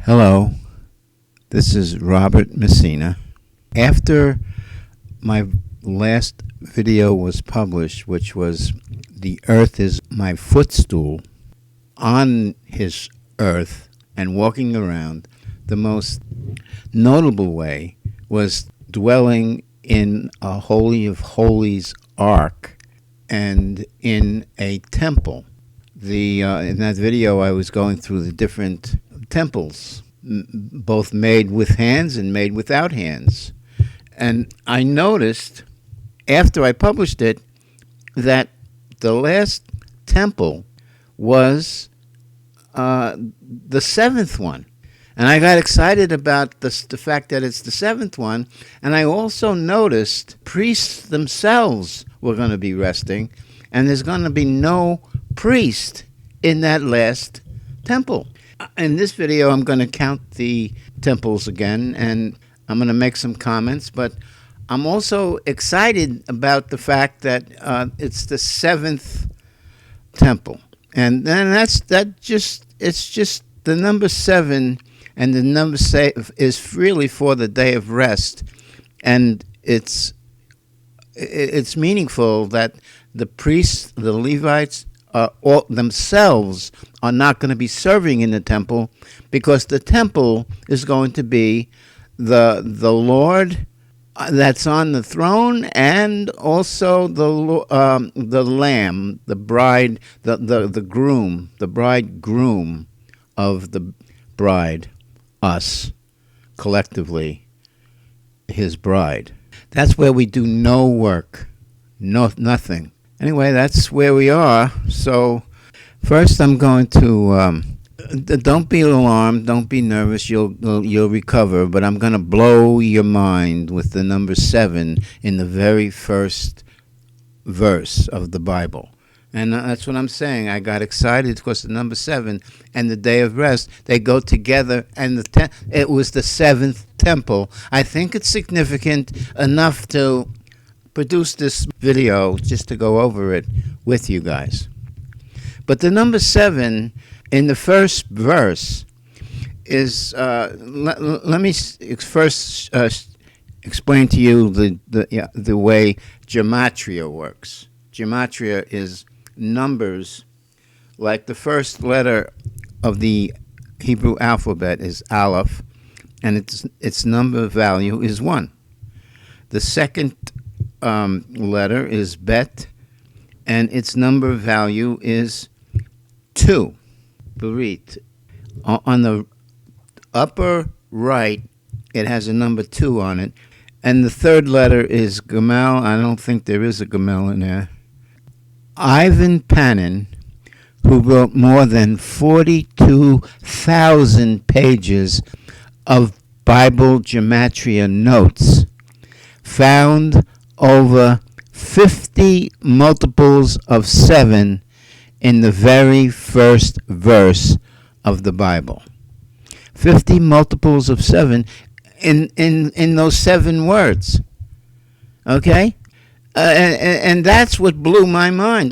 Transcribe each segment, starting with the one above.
Hello, this is Robert Messina. After my last video was published, which was "The Earth is My Footstool," on his earth and walking around, the most notable way was dwelling in a Holy of Holies ark and in a temple. In that video, I was going through the different temples, both made with hands and made without hands. And I noticed, after I published it, that the last temple was the seventh one. And I got excited about the fact that it's the seventh one. And I also noticed priests themselves were going to be resting, and there's going to be no priest in that last temple. In this video, I'm going to count the temples again, and I'm going to make some comments, but I'm also excited about the fact that it's the seventh temple. And then it's just the number 7, and the number is really for the day of rest. And it's meaningful that the priests, the Levites, themselves are not going to be serving in the temple, because the temple is going to be the Lord that's on the throne, and also the Lamb, the bride, the groom, the bridegroom of the bride, us, collectively, his bride. That's where we do no work, nothing. Anyway, that's where we are. So first I'm going to, don't be alarmed, don't be nervous, you'll recover, but I'm going to blow your mind with the number 7 in the very first verse of the Bible. And that's what I'm saying. I got excited because the number 7 and the day of rest, they go together, and it was the 7th temple. I think it's significant enough to produce this video just to go over it with you guys. But the number 7 in the first verse is, let me first explain to you the way gematria works. Gematria is numbers, like the first letter of the Hebrew alphabet is Aleph, and its number value is 1. The second letter is Bet, and its number value is 2. Berit. On the upper right, it has a number 2 on it, and the third letter is Gamal. I don't think there is a Gamal in there. Ivan Panin, who wrote more than 42,000 pages of Bible gematria notes, found over 50 multiples of 7 in the very first verse of the Bible. 50 multiples of 7 in those 7 words. Okay? And that's what blew my mind.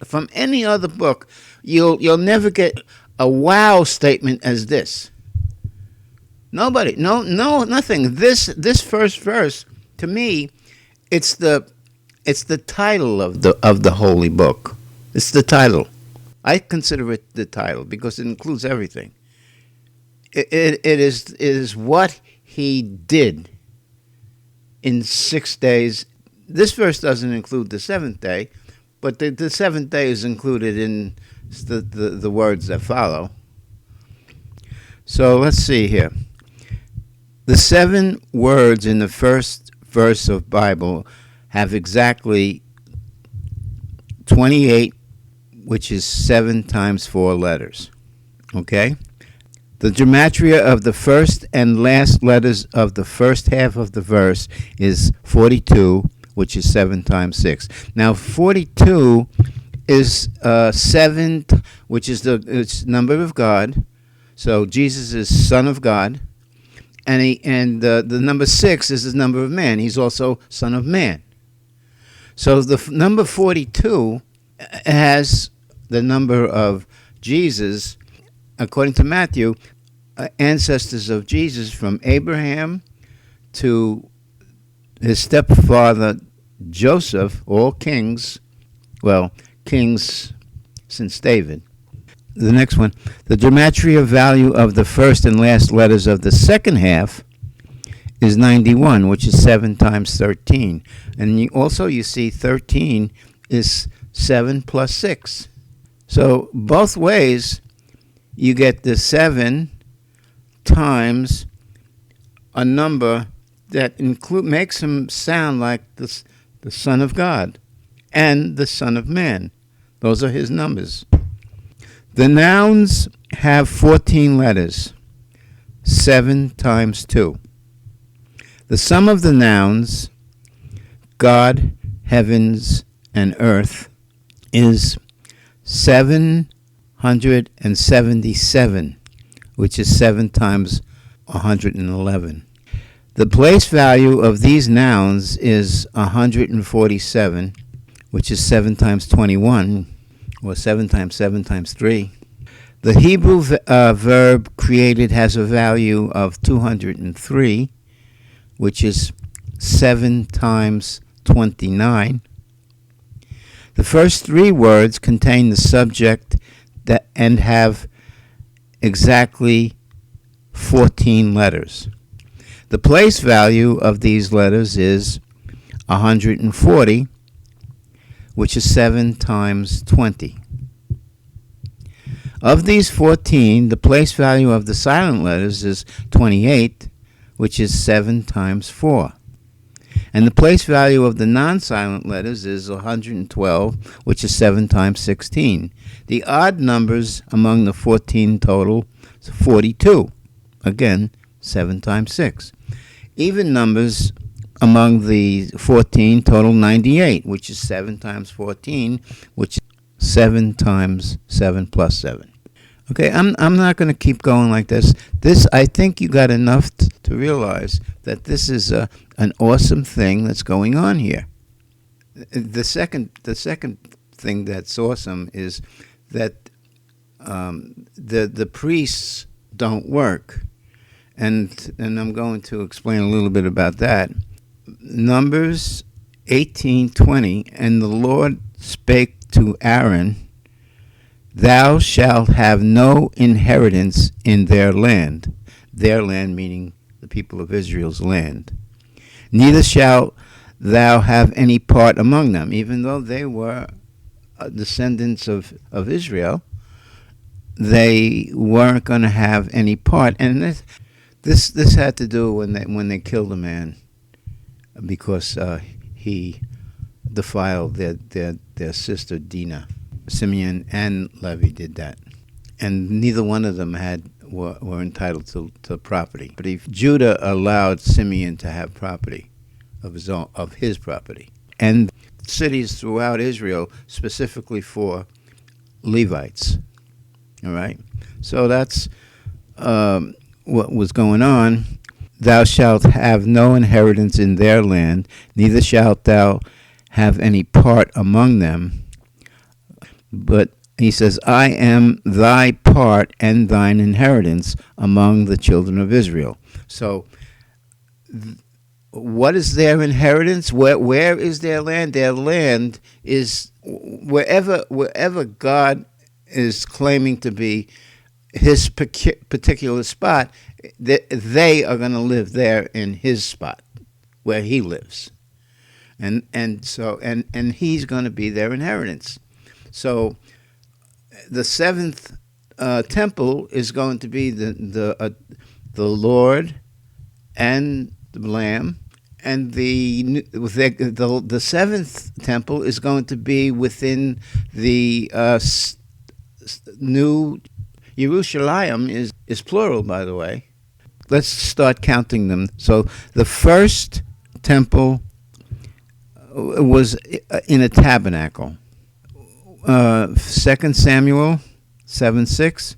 From any other book, you'll never get a wow statement as this. Nobody, nothing. This first verse, to me, it's the title of the holy book. It's the title. I consider it the title because it includes everything. It is what he did in 6 days. This verse doesn't include the 7th day, but the 7th day is included in the words that follow. So let's see here. The 7 words in the first verse of Bible have exactly 28, which is 7 times 4 letters. Okay? The gematria of the first and last letters of the first half of the verse is 42, which is 7 times 6. Now, 42 is 7, which is it's number of God. So Jesus is Son of God, and the number 6 is the number of man. He's also Son of Man. So the number 42 has the number of Jesus, according to Matthew, ancestors of Jesus, from Abraham to his stepfather Joseph, all kings, well, kings since David. The next one, the gematria value of the first and last letters of the second half is 91, which is 7 times 13. And you see 13 is 7 plus 6. So both ways, you get the 7 times a number that makes him sound like the Son of God and the Son of Man. Those are his numbers. The nouns have 14 letters, 7 times 2. The sum of the nouns, God, heavens, and earth, is 777, which is 7 times 111. The place value of these nouns is 147, which is 7 times 21, or 7 times 7 times 3. The Hebrew verb created has a value of 203, which is 7 times 29. The first 3 words contain the subject and have exactly 14 letters. The place value of these letters is 140, which is 7 times 20. Of these 14, the place value of the silent letters is 28, which is 7 times 4. And the place value of the non-silent letters is 112, which is 7 times 16. The odd numbers among the 14 total is 42. Again, 7 times 6. Even numbers among the 14 total 98, which is 7 times 14, which is 7 times 7 plus 7. Okay, I'm not going to keep going like this. I think you got enough to realize that this is an awesome thing that's going on here. The second thing that's awesome is that the priests don't work, and I'm going to explain a little bit about that. Numbers 18:20, and the Lord spake to Aaron, "Thou shalt have no inheritance in their land," their land meaning the people of Israel's land. "Neither shalt thou have any part among them," even though they were descendants of Israel, they weren't going to have any part. And this had to do when they killed a man because he defiled their sister Dinah. Simeon and Levi did that, and neither one of them were entitled to property. But if Judah allowed Simeon to have property of his property, and cities throughout Israel specifically for Levites. All right, so that's what was going on. "Thou shalt have no inheritance in their land, neither shalt thou have any part among them." But he says, "I am thy part and thine inheritance among the children of Israel." So what is their inheritance? Where is their land? Their land is wherever God is claiming to be his particular spot. They are going to live there in his spot where he lives. And he's going to be their inheritance. So the seventh temple is going to be the Lord and the Lamb, and the seventh temple is going to be within the new Jerusalem is plural, by the way. Let's start counting them. So the first temple was in a tabernacle. 2 Samuel 7:6.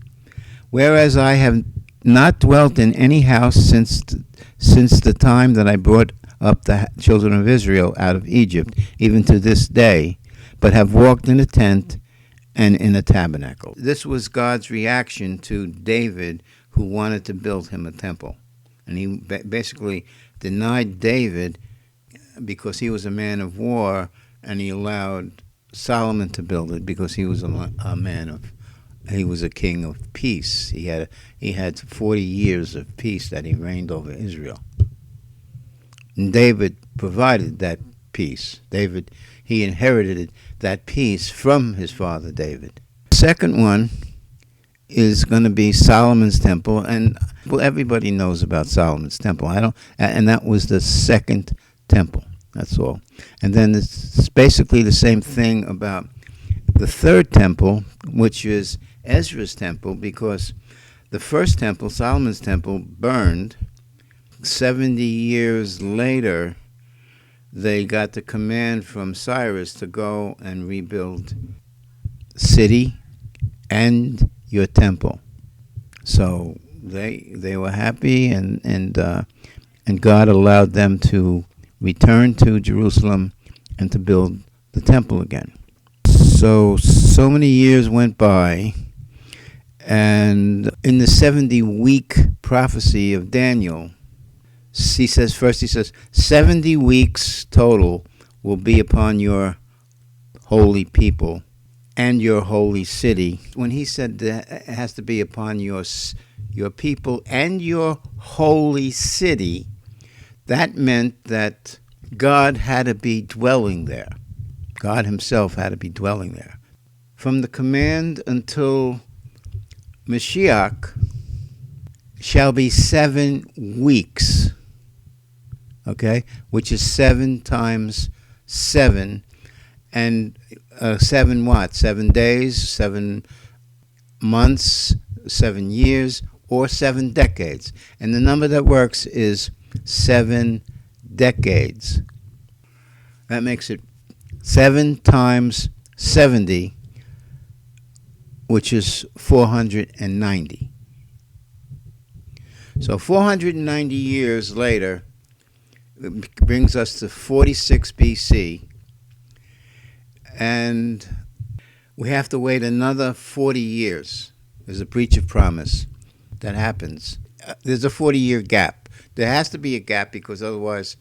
"Whereas I have not dwelt in any house since the time that I brought up the children of Israel out of Egypt, even to this day, but have walked in a tent and in a tabernacle." This was God's reaction to David, who wanted to build him a temple. And he basically denied David because he was a man of war, and he allowed Solomon to build it because he was he was a king of peace. He had 40 years of peace that he reigned over Israel. And David provided that peace. He inherited that peace from his father David. The second one is going to be Solomon's temple, and everybody knows about Solomon's temple. And that was the second temple. That's all. And then it's basically the same thing about the third temple, which is Ezra's temple, because the first temple, Solomon's temple, burned. 70 years later, they got the command from Cyrus to go and rebuild the city and your temple. So they were happy, and God allowed them to return to Jerusalem and to build the temple again. So many years went by, and in the 70-week prophecy of Daniel, he says 70 weeks total will be upon your holy people and your holy city. When he said that it has to be upon your people and your holy city, that meant that God had to be dwelling there. God himself had to be dwelling there. From the command until Mashiach shall be 7 weeks. Okay? Which is 7 times 7. And 7 what? 7 days, 7 months, 7 years, or 7 decades. And the number that works is 7 decades. That makes it 7 times 70, which is 490. So 490 years later, it brings us to 46 BC, and we have to wait another 40 years. There's a breach of promise that happens. There's a 40-year gap. There has to be a gap because otherwise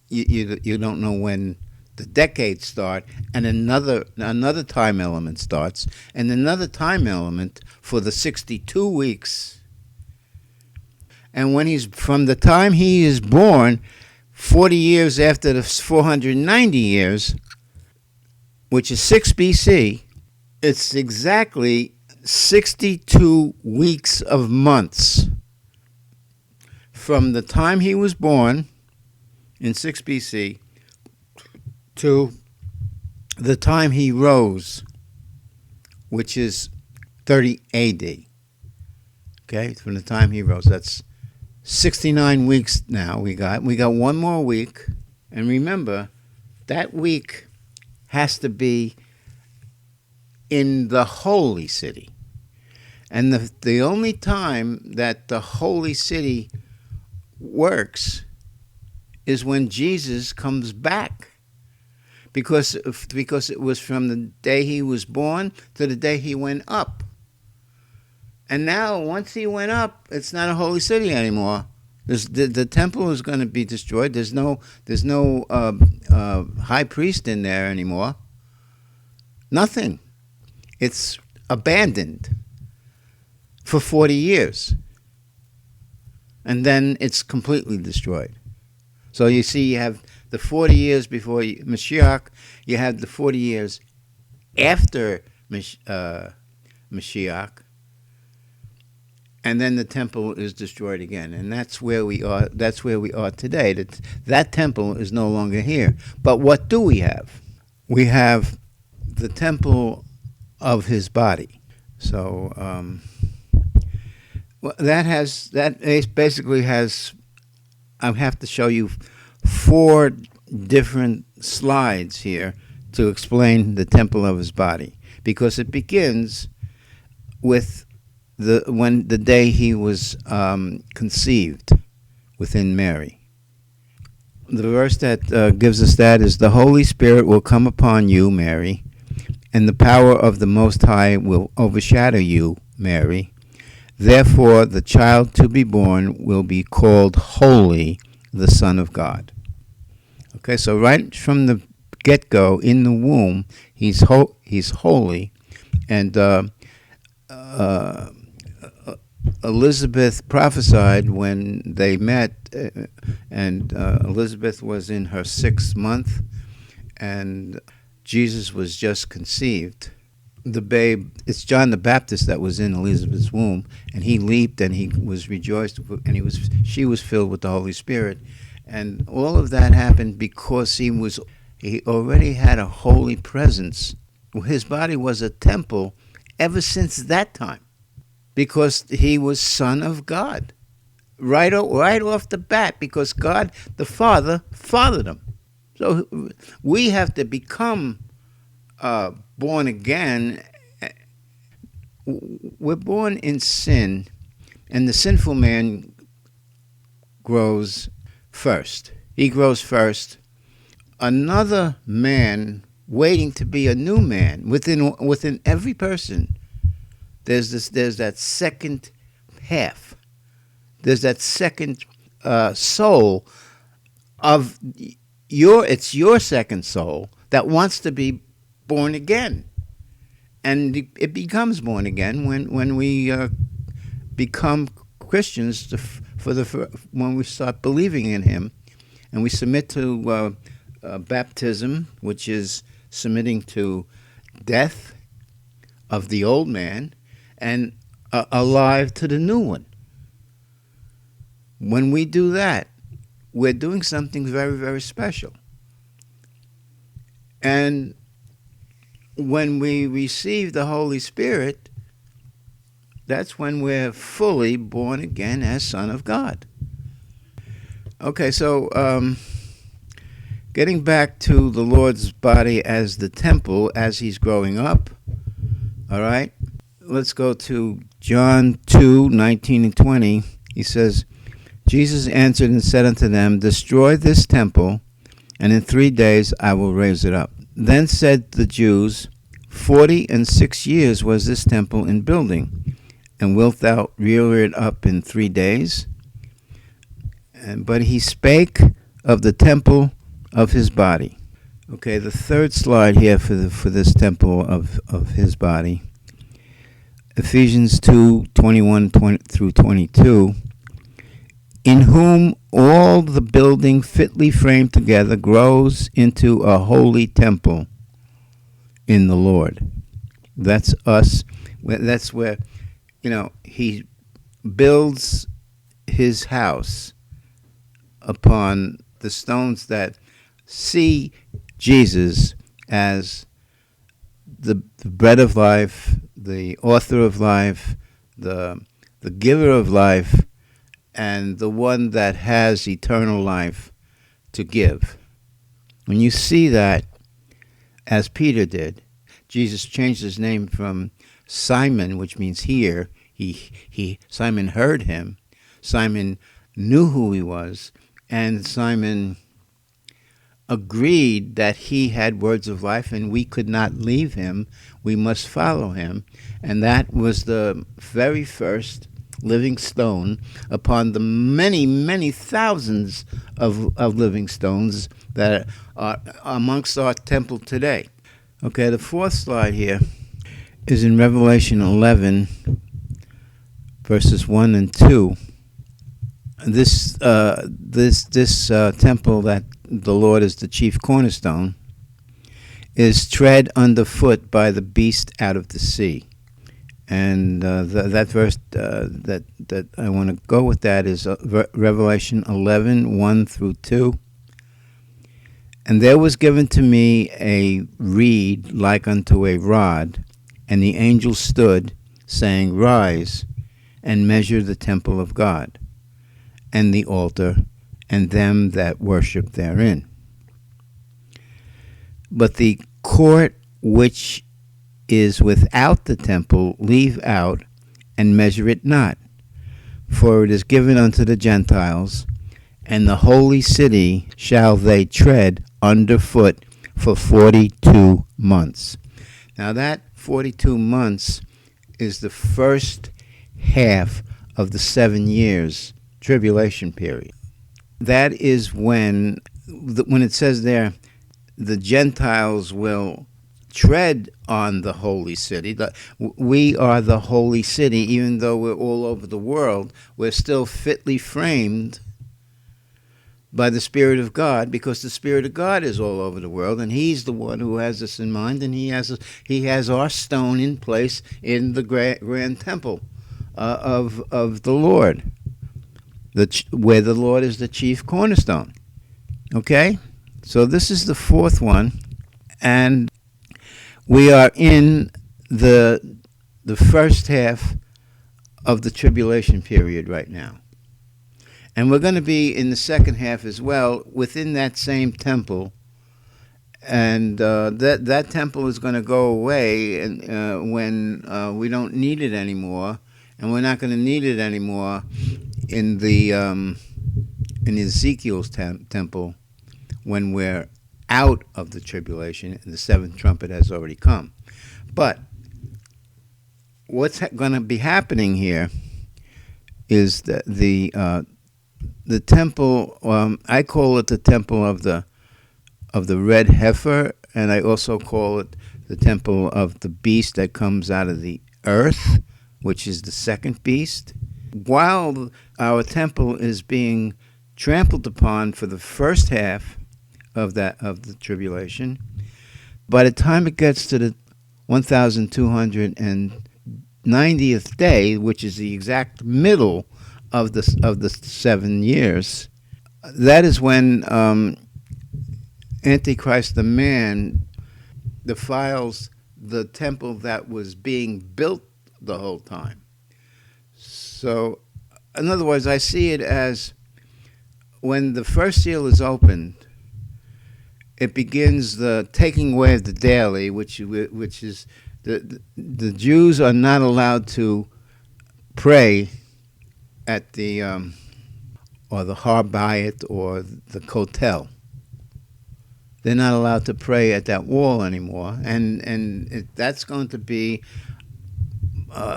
you don't know when the decades start, and another time element starts, and another time element for the 62 weeks. And when from the time he is born, 40 years after the 490 years, which is 6 BC, it's exactly 62 weeks of months from the time he was born in 6 BC to the time he rose, which is 30 AD. Okay, from the time he rose, that's 69 weeks now. We got one more week, and remember, that week has to be in the holy city. And the only time that the holy city works is when Jesus comes back. Because it was from the day he was born to the day he went up. And now, once he went up, it's not a holy city anymore. The temple is going to be destroyed. There's no high priest in there anymore. Nothing. It's abandoned for 40 years. And then it's completely destroyed. So you see, you have the 40 years before Mashiach, you have the 40 years after Mashiach, and then the temple is destroyed again. And that's where we are. That's where we are today. That temple is no longer here. But what do we have? We have the temple of his body. So that basically has. I have to show you 4 different slides here to explain the temple of his body, because it begins with the day he was conceived within Mary. The verse that gives us that is, "The Holy Spirit will come upon you, Mary, and the power of the Most High will overshadow you, Mary. Therefore, the child to be born will be called Holy, the Son of God. Okay, so right from the get-go, in the womb, he's holy. And Elizabeth prophesied when they met, and Elizabeth was in her 6th month, and Jesus was just conceived. The babe, it's John the Baptist that was in Elizabeth's womb, and he leaped and he was rejoiced, and she was filled with the Holy Spirit. And all of that happened because he already had a holy presence. His body was a temple ever since that time, because he was Son of God. Right off the bat, because God the Father fathered him. So we have to become born again. We're born in sin, and the sinful man grows first. He grows first. Another man waiting to be a new man within every person. There's that second half. There's that second soul of it's your second soul that wants to be born again. And it becomes born again when we become Christians when we start believing in him, and we submit to baptism, which is submitting to death of the old man and alive to the new one. When we do that, we're doing something very, very special. And when we receive the Holy Spirit, that's when we're fully born again as Son of God. Okay, so getting back to the Lord's body as the temple as he's growing up, all right? Let's go to John 2:19 and 20. He says, Jesus answered and said unto them, Destroy this temple, and in 3 days I will raise it up. Then said the Jews, 46 years was this temple in building, and wilt thou rear it up in 3 days? But he spake of the temple of his body. Okay, the third slide here for this temple of his body. Ephesians 2:21 through 22. In whom all the building fitly framed together grows into a holy temple in the Lord. That's us. That's where, he builds his house upon the stones that see Jesus as the bread of life, the author of life, the giver of life, and the one that has eternal life to give. When you see that, as Peter did, Jesus changed his name from Simon, which means hear. Simon heard him. Simon knew who he was, and Simon agreed that he had words of life, and we could not leave him. We must follow him. And that was the very first living stone upon the many, many thousands of living stones that are amongst our temple today. Okay, the fourth slide here is in Revelation 11, verses 1 and 2. This temple that the Lord is the chief cornerstone is tread underfoot by the beast out of the sea. And that verse that I want to go with that is Revelation 11, 1 through 2. And there was given to me a reed like unto a rod, and the angel stood, saying, Rise, and measure the temple of God, and the altar, and them that worship therein. But the court which is without the temple leave out, and measure it not, for it is given unto the Gentiles, and the holy city shall they tread underfoot for 42 months. Now that 42 months is the first half of the 7 years tribulation period. That is when it says there, the Gentiles will tread on the holy city. We are the holy city, even though we're all over the world. We're still fitly framed by the Spirit of God, because the Spirit of God is all over the world, and He's the one who has us in mind, and He has our stone in place in the grand temple of the Lord, where the Lord is the chief cornerstone. Okay? So this is the fourth one, and we are in the first half of the tribulation period right now. And we're going to be in the second half as well, within that same temple. And that temple is going to go away when we don't need it anymore. And we're not going to need it anymore in Ezekiel's temple, when we're out of the tribulation and the seventh trumpet has already come. But what's going to be happening here is that the temple, I call it the temple of the red heifer, and I also call it the temple of the beast that comes out of the earth, which is the second beast. While our temple is being trampled upon for the first half of the tribulation, by the time it gets to the 1290th day, which is the exact middle of the 7 years, that is when Antichrist the man defiles the temple that was being built the whole time. So, in other words, I see it as when the first seal is opened, it begins the taking away of the daily, which is the Jews are not allowed to pray at the or the Harbayit or the Kotel. They're not allowed to pray at that wall anymore, and that's going to be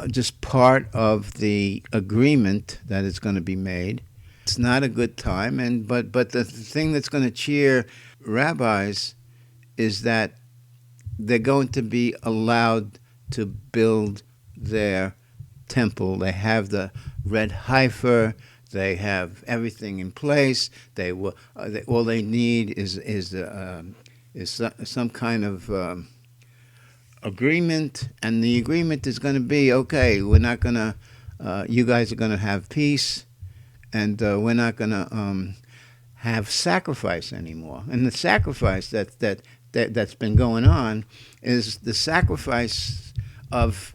just part of the agreement that is going to be made. It's not a good time, but the thing that's going to cheer rabbis is that they're going to be allowed to build their temple. They have the red heifer. They have everything in place. All they need is some kind of agreement, and the agreement is going to be, okay, we're not going to. You guys are going to have peace, and we're not going to have sacrifice anymore. And the sacrifice that's been going on is the sacrifice of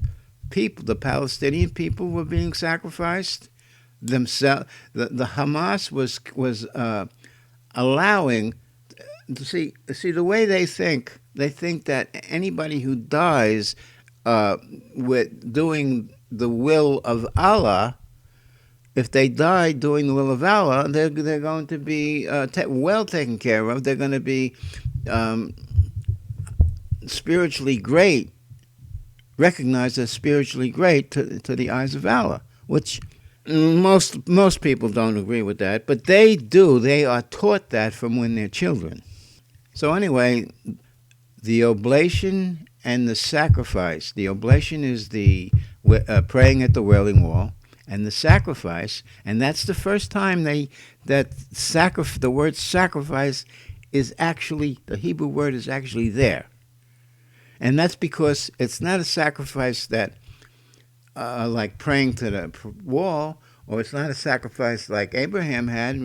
people. The Palestinian people were being sacrificed themselves. The Hamas was allowing. See the way they think. They think that anybody who dies with doing the will of Allah, if they die doing the will of Allah, they're going to be well taken care of. They're going to be spiritually great, recognized as spiritually great to the eyes of Allah, which most people don't agree with that, but they do. They are taught that from when they're children. So anyway, the oblation and the sacrifice. The oblation is the praying at the Wailing Wall, and the sacrifice, and that's the first time the word sacrifice is actually, the Hebrew word is actually there. And that's because it's not a sacrifice that like praying to the wall, or it's not a sacrifice like Abraham had,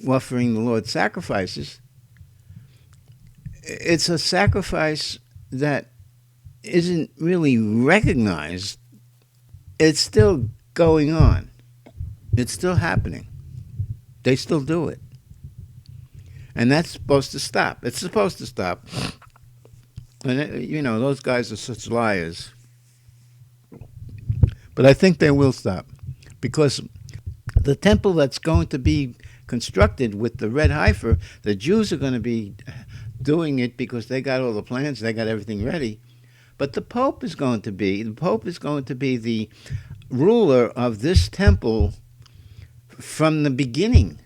offering the Lord sacrifices. It's a sacrifice that isn't really recognized. It's still going on. It's still happening. They still do it. And that's supposed to stop. It's supposed to stop. And, those guys are such liars. But I think they will stop. Because the temple that's going to be constructed with the red heifer, the Jews are going to be doing it because they got all the plans, they got everything ready. But the Pope is going to be the ruler of this temple from the beginning.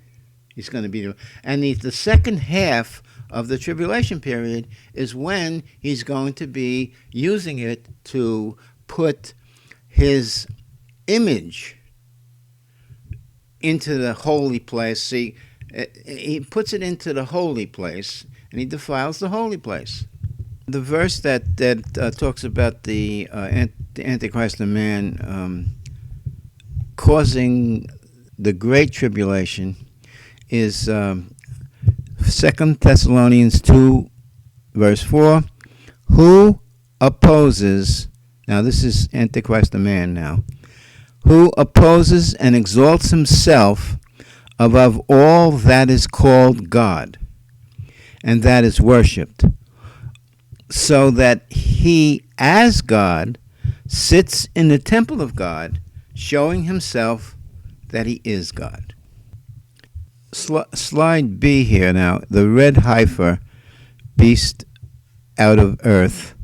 He's going to be, and the second half of the tribulation period is when he's going to be using it to put his image into the holy place. See, he puts it into the holy place, and he defiles the holy place. The verse that talks about the Antichrist, the man, causing the great tribulation is 2 Thessalonians 2, verse 4. Who opposes, now this is Antichrist, the man now, who opposes and exalts himself above all that is called God and that is worshipped, so that he, as God, sits in the temple of God, showing himself that he is God. Slide B here now. The red heifer, beast out of earth,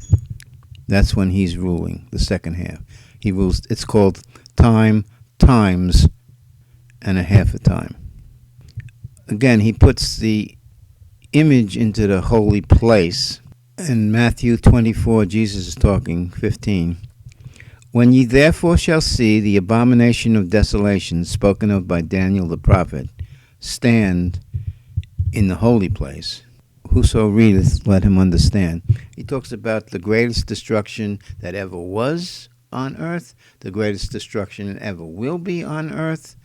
that's when he's ruling, the second half. He rules, it's called times, and a half a time. Again, he puts the image into the holy place. In Matthew 24, Jesus is talking, 15. When ye therefore shall see the abomination of desolation spoken of by Daniel the prophet stand in the holy place, whoso readeth, let him understand. He talks about the greatest destruction that ever was on earth, the greatest destruction that ever will be on earth,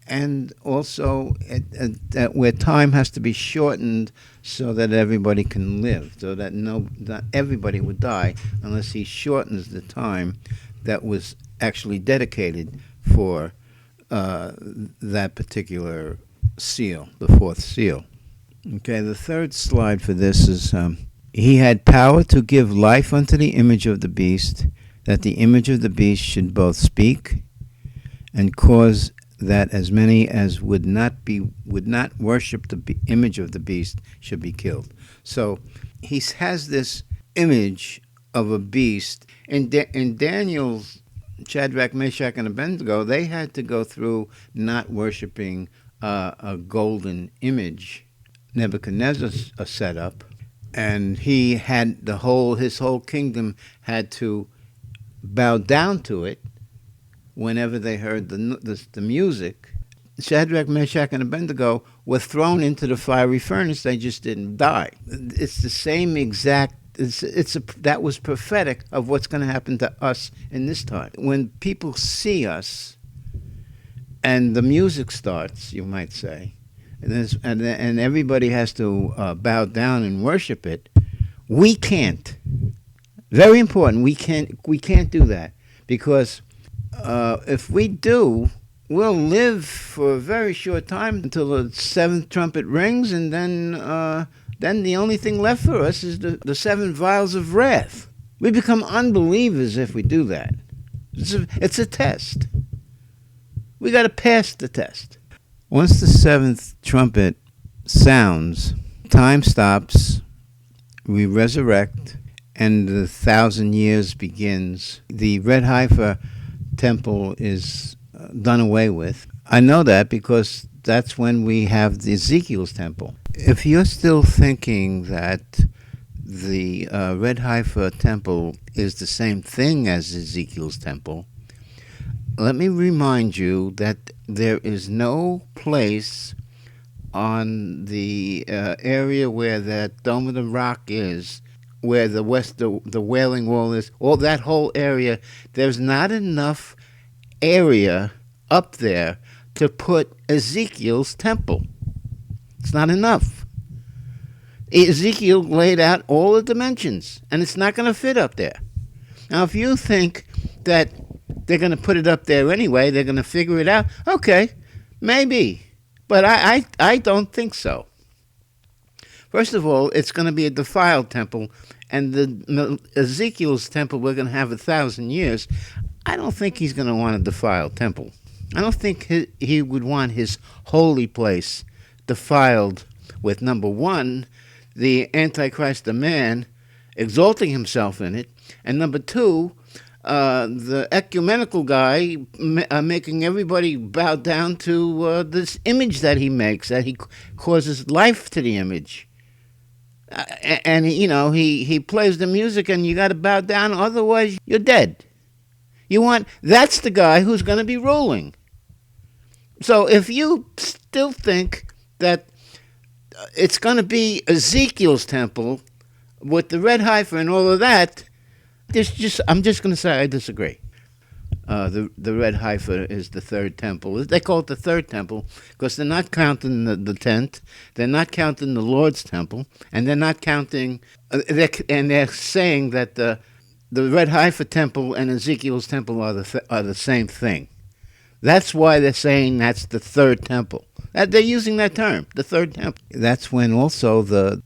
and also where time has to be shortened so that everybody can live, so that not everybody would die unless he shortens the time that was actually dedicated for that particular seal, the fourth seal. Okay, the third slide for this is, he had power to give life unto the image of the beast, that the image of the beast should both speak and cause that as many as would not worship the image of the beast should be killed. So he has this image of a beast. In Daniel's, Shadrach, Meshach, and Abednego, they had to go through not worshiping a golden image Nebuchadnezzar set up, and he had his whole kingdom had to bow down to it whenever they heard the music. Shadrach, Meshach, and Abednego were thrown into the fiery furnace. They just didn't die. It's the same exact. That was prophetic of what's going to happen to us in this time. When people see us, and the music starts, you might say, and everybody has to bow down and worship it, we can't. Very important. We can't do that, because if we do, we'll live for a very short time until the seventh trumpet rings, and then the only thing left for us is the seven vials of wrath. We become unbelievers if we do that. It's a test. We got to pass the test. Once the seventh trumpet sounds, time stops, we resurrect, and the 1,000 years begins. The red heifer temple is done away with. I know that because that's when we have the Ezekiel's temple. If you're still thinking that the red heifer temple is the same thing as Ezekiel's temple, let me remind you that there is no place on the area where that Dome of the Rock is, where the Wailing Wall is, all that whole area, there's not enough area up there to put Ezekiel's temple. It's not enough. Ezekiel laid out all the dimensions, and it's not going to fit up there. Now, if you think that they're going to put it up there anyway, they're going to figure it out, okay, maybe. But I don't think so. First of all, it's going to be a defiled temple, and the Ezekiel's temple we're going to have 1,000 years. I don't think he's going to want a defiled temple. I don't think he would want his holy place defiled with, number one, the Antichrist, the man, exalting himself in it, And number two, the ecumenical guy making everybody bow down to this image that he makes, that he causes life to the image. And he plays the music, and you got to bow down, otherwise you're dead. That's the guy who's going to be ruling. So if you still think that it's going to be Ezekiel's temple with the red heifer and all of that, I'm just going to say I disagree. The red heifer is the third temple. They call it the third temple because they're not counting the tent, they're not counting the Lord's temple, and they're not counting. They're saying that the red heifer temple and Ezekiel's temple are the same thing. That's why they're saying that's the third temple. They're using that term, the third temple. That's when also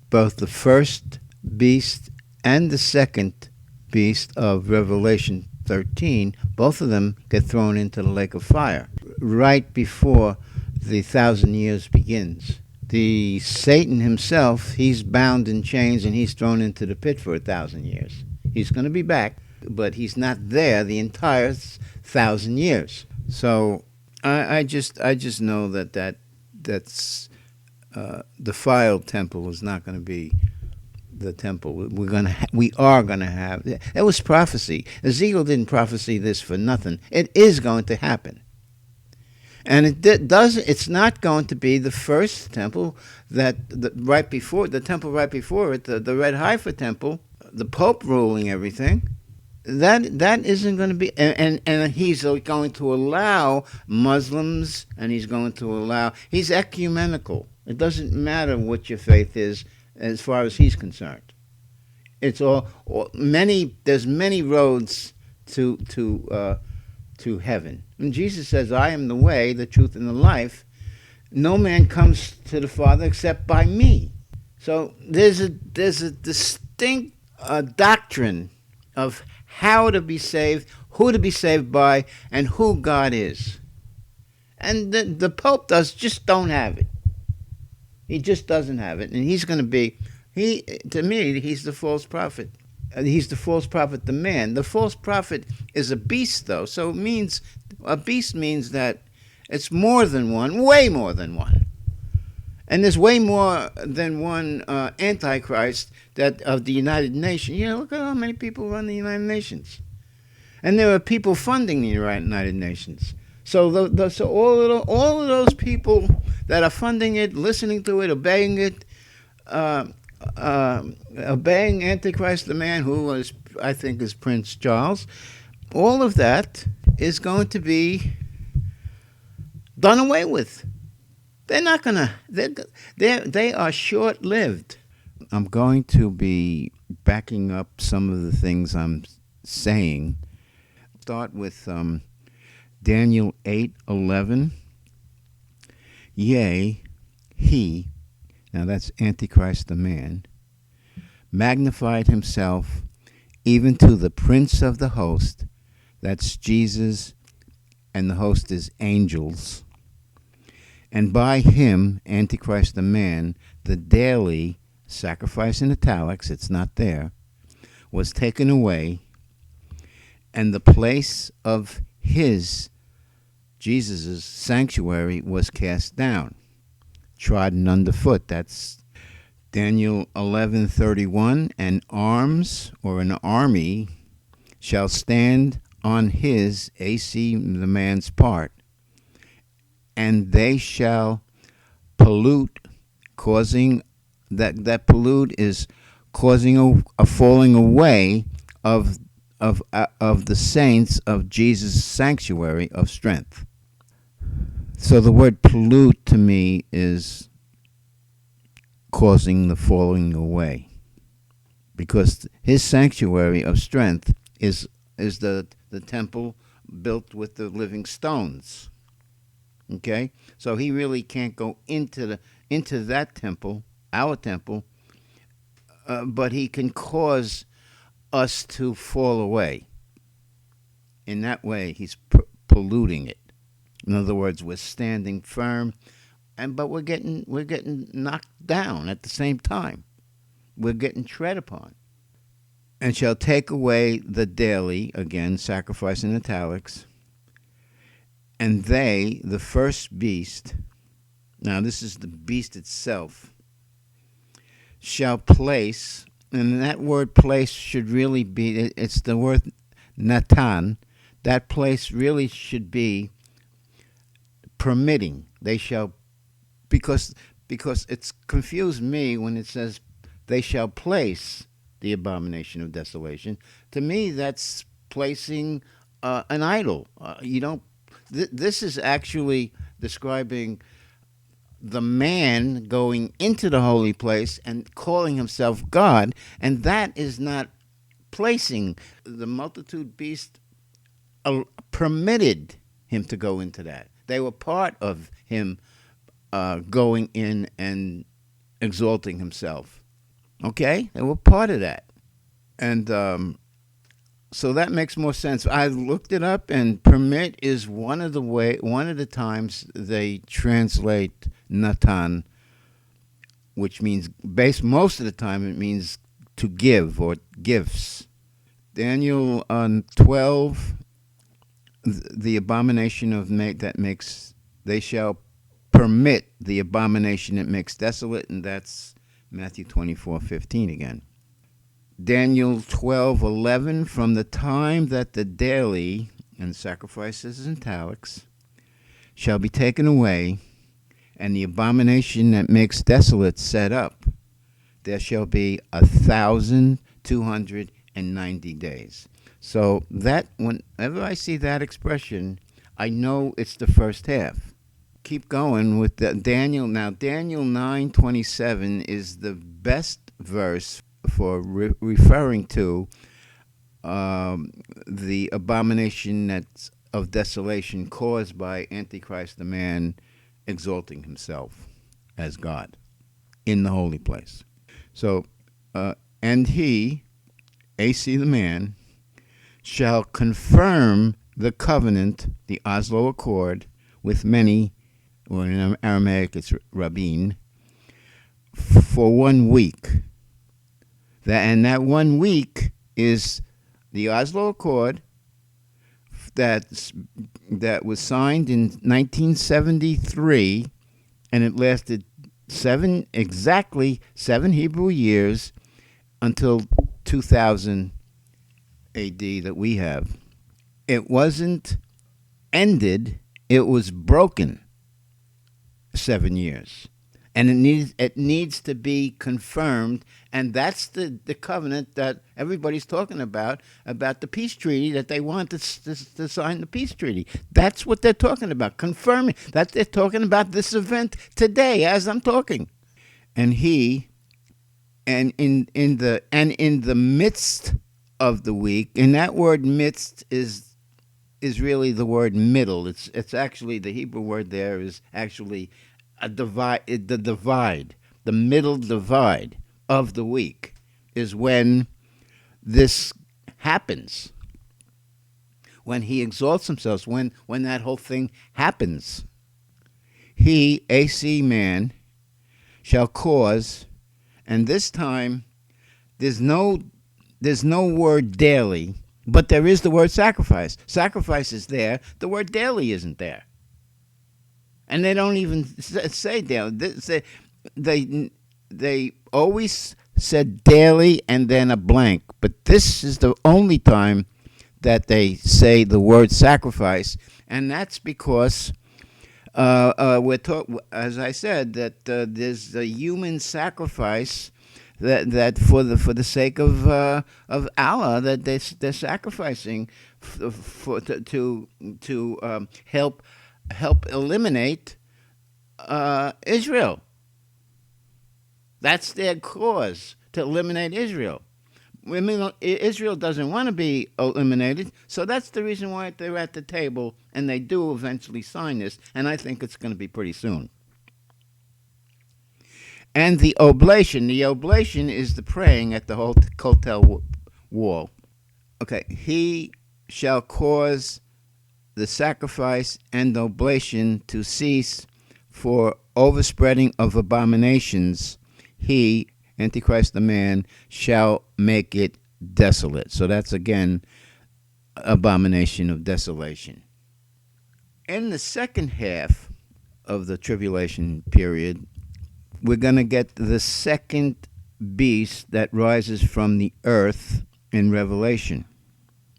both the first beast and the second beast of Revelation 13, both of them get thrown into the lake of fire right before the 1,000 years begins. The Satan himself, he's bound in chains and he's thrown into the pit for 1,000 years. He's going to be back, but he's not there the entire 1,000 years. So I just know that's defiled temple is not going to be the temple. We are going to have. That was prophecy. Ezekiel didn't prophesy this for nothing. It is going to happen, and it's not going to be the first temple right before the temple right before it, the red heifer temple, the Pope ruling everything. That isn't going to be, and he's going to allow Muslims, and he's ecumenical. It doesn't matter what your faith is, as far as he's concerned. It's there's many roads to heaven. And Jesus says, "I am the way, the truth, and the life. No man comes to the Father except by me." So there's a distinct doctrine of how to be saved, who to be saved by, and who God is. And the Pope just don't have it. He just doesn't have it. And he's going to be, to me, he's the false prophet. He's the false prophet, the man. The false prophet is a beast, though. So a beast means that it's more than one, way more than one. And there's way more than one Antichrist of the United Nations. Look at how many people run the United Nations. And there are people funding the United Nations. So so all of those people that are funding it, listening to it, obeying it, obeying Antichrist, the man who I think is Prince Charles, all of that is going to be done away with. They're not going to, they are short-lived. I'm going to be backing up some of the things I'm saying. Start with Daniel 8:11. Yea, he, now that's Antichrist the man, magnified himself even to the prince of the host, that's Jesus, and the host is angels. And by him, Antichrist the man, the daily sacrifice in italics, it's not there, was taken away, and the place of Jesus' sanctuary was cast down, trodden underfoot. That's Daniel 11:31. And arms, or an army, shall stand on his, AC, the man's part, and they shall pollute, causing that pollute is causing a falling away of the saints of Jesus' sanctuary of strength. So the word pollute to me is causing the falling away, because his sanctuary of strength is the temple built with the living stones. Okay, so he really can't go into that temple, our temple, but he can cause us to fall away. In that way, he's polluting it. In other words, we're standing firm, but we're getting knocked down at the same time. We're getting tread upon. and shall take away the daily, again, sacrifice in italics, and they, the first beast, now this is the beast itself, shall place, and that word place should really be, it's the word natan, that place really should be permitting. They shall, because it's confused me when it says they shall place the abomination of desolation. To me, that's placing an idol. You don't. This is actually describing the man going into the holy place and calling himself God, and that is not placing. The multitude beast permitted him to go into that. They were part of him going in and exalting himself. Okay? They were part of that. And so that makes more sense. I looked it up, and permit is one of the times they translate Natan, which means most of the time it means to give or gifts. Daniel 12, the abomination of that makes, they shall permit the abomination that makes desolate, and that's Matthew 24:15 again. Daniel 12:11, from the time that the daily, and sacrifices in italics, shall be taken away, and the abomination that makes desolate set up, there shall be 1,290 days. So that, whenever I see that expression, I know it's the first half. Keep going with Daniel. Now, Daniel 9:27 is the best verse for referring to the abomination that's of desolation caused by Antichrist, the man exalting himself as God in the holy place. So, and he, AC the man, shall confirm the covenant, the Oslo Accord, with many, or in Aramaic it's Rabin, for 1 week. That 1 week is the Oslo Accord that was signed in 1973, and it lasted exactly seven Hebrew years until 2000 AD that we have. It wasn't ended, it was broken 7 years. And it needs to be confirmed, and that's the covenant that everybody's talking about the peace treaty, that they want to sign the peace treaty. That's what they're talking about, confirming that. They're talking about this event today as I'm talking. And in the midst of the week, and that word midst is really the word middle. It's actually, the Hebrew word there is actually a divide. The middle divide of the week is when this happens, when he exalts himself, when that whole thing happens. He, AC man, shall cause, and this time there's no word daily, but there is the word sacrifice. Sacrifice is there. The word daily isn't there. And they don't even say daily. They always said daily and then a blank. But this is the only time that they say the word sacrifice, and that's because we're as I said, that there's a human sacrifice that for the sake of Allah, that they're sacrificing to help eliminate Israel. That's their cause, to eliminate Israel. I mean, Israel doesn't want to be eliminated, so that's the reason why they're at the table, and they do eventually sign this, and I think it's going to be pretty soon. And the oblation is the praying at the hotel wall. Okay, he shall cause the sacrifice and oblation to cease for overspreading of abominations. He, Antichrist the man, shall make it desolate. So that's again abomination of desolation. In the second half of the tribulation period, we're going to get the second beast that rises from the earth in Revelation.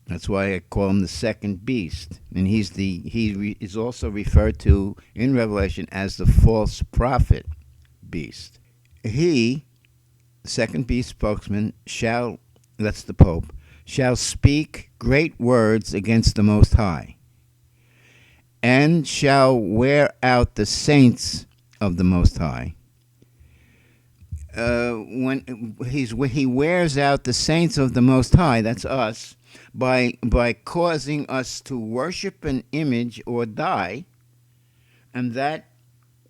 That's why I call him the second beast. And he is also referred to in Revelation as the false prophet beast. He, the second beast spokesman, that's the Pope, shall speak great words against the Most High, and shall wear out the saints of the Most High. When he wears out the saints of the Most High, that's us, by causing us to worship an image or die, and that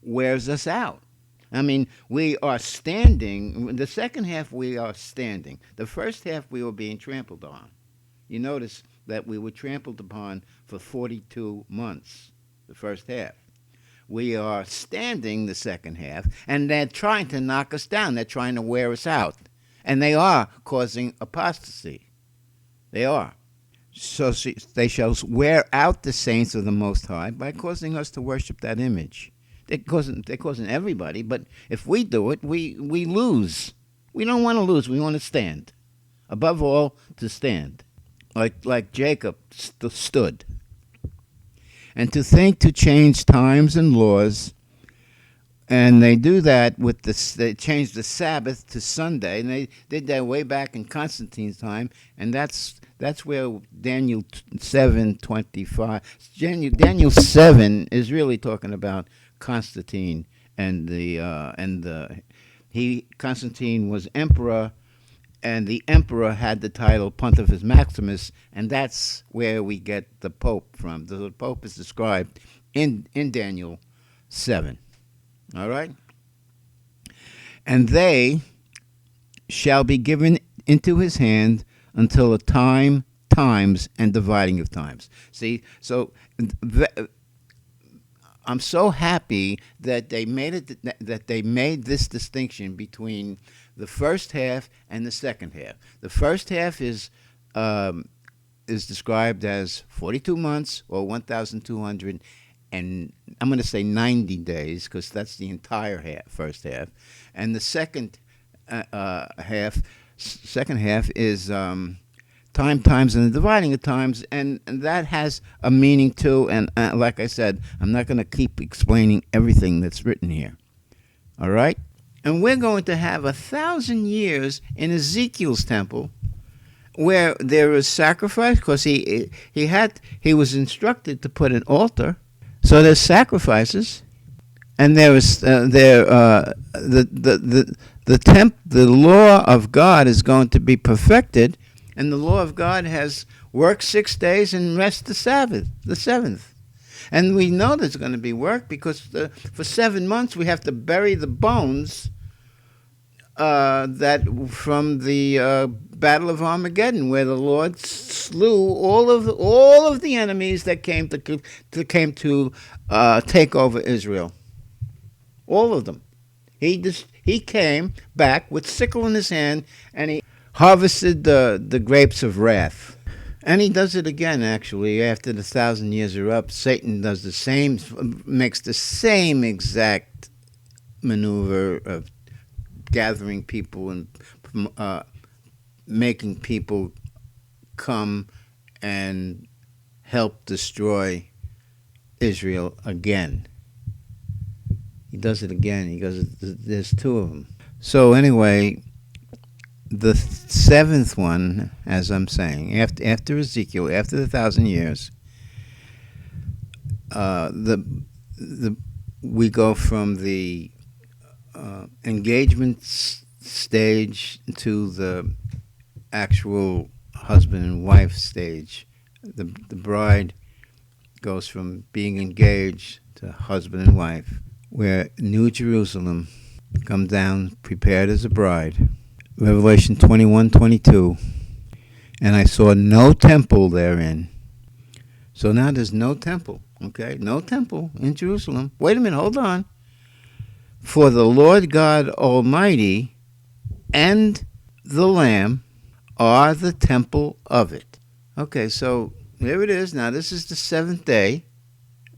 wears us out. I mean, we are standing. The second half, we are standing. The first half, we were being trampled on. You notice that we were trampled upon for 42 months, the first half. We are standing the second half, and they're trying to knock us down. They're trying to wear us out. And they are causing apostasy. They are. So they shall wear out the saints of the Most High by causing us to worship that image. They're causing everybody, but if we do it, we lose. We don't want to lose. We want to stand. Above all, to stand. Like Jacob stood. And to think to change times and laws, and they do that with they changed the Sabbath to Sunday, and they did that way back in Constantine's time, and that's where Daniel 7:25. Daniel 7 is really talking about Constantine and Constantine was emperor, and the emperor had the title Pontifex Maximus, and that's where we get the Pope from. The Pope is described in Daniel 7. All right? And they shall be given into his hand until a times, and dividing of times. See, so I'm so happy that they made this distinction between the first half and the second half. The first half is described as 42 months or 1,200, and I'm going to say 90 days because that's the entire first half, and the second half is times, and the dividing of times, and that has a meaning too. And like I said, I'm not going to keep explaining everything that's written here. All right? And we're going to have 1,000 years in Ezekiel's temple where there is sacrifice, because he was instructed to put an altar. So there's sacrifices, and there is the law of God is going to be perfected, and the law of God has work 6 days and rest the seventh. And we know there's going to be work because for 7 months we have to bury the bones that from the Battle of Armageddon, where the Lord slew all of the enemies that came to take over Israel. All of them. He came back with sickle in his hand, and he harvested the grapes of wrath. And he does it again, actually, after the 1,000 years are up. Satan does the same, makes the same exact maneuver of gathering people and making people come and help destroy Israel again. He does it again. He goes, there's 2 of them. So anyway, the 7th one, as I'm saying, after Ezekiel, after the 1,000 years, we go from the engagement stage to the actual husband and wife stage. The bride goes from being engaged to husband and wife, where New Jerusalem comes down prepared as a bride. Revelation 21:22. And I saw no temple therein. So now there's no temple, okay? No temple in Jerusalem. Wait a minute, hold on. For the Lord God Almighty and the Lamb are the temple of it. Okay, so there it is. Now, this is the seventh day.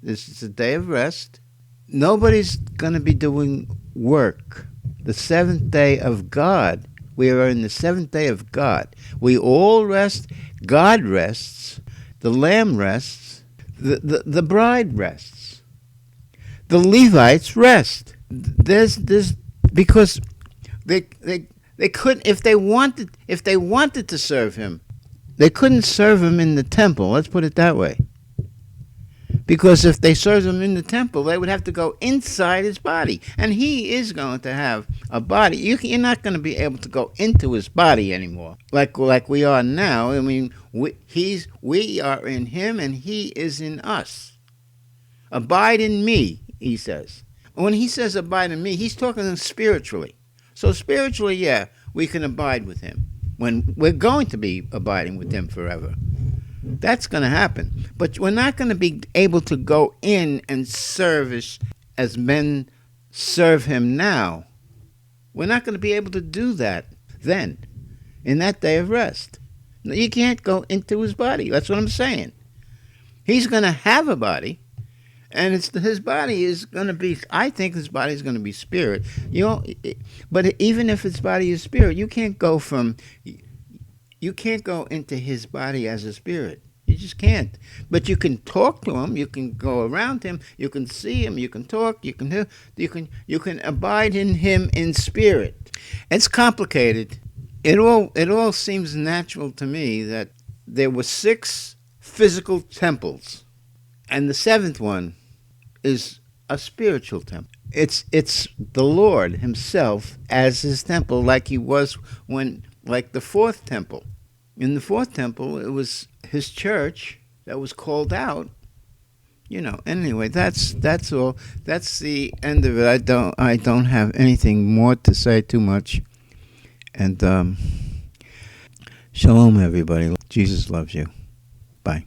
This is the day of rest. Nobody's going to be doing work. The seventh day of God. We are in the seventh day of God. We all rest. God rests. The Lamb rests. The bride rests. The Levites rest. There's because they couldn't, if they wanted to serve him, they couldn't serve him in the temple. Let's put it that way. Because if they served him in the temple, they would have to go inside his body. And he is going to have a body. You're not going to be able to go into his body anymore, like we are now. I mean, we are in him and he is in us. Abide in me, he says. When he says abide in me, he's talking spiritually. So spiritually, yeah, we can abide with him. When we're going to be abiding with him forever. That's going to happen. But we're not going to be able to go in and service as men serve him now. We're not going to be able to do that then, in that day of rest. You can't go into his body. That's what I'm saying. He's going to have a body, and his body is going to be, I think his body is going to be spirit. But even if his body is spirit, you can't go into his body as a spirit. You just can't. But you can talk to him. You can go around him. You can see him. You can talk. You can abide in him in spirit. It's complicated. It all seems natural to me that there were 6 physical temples, and the 7th one is a spiritual temple. It's the Lord himself as his temple, like he was like the 4th temple. In the 4th temple, it was his church that was called out. Anyway, that's all. That's the end of it. I don't have anything more to say too much. And shalom, everybody. Jesus loves you. Bye.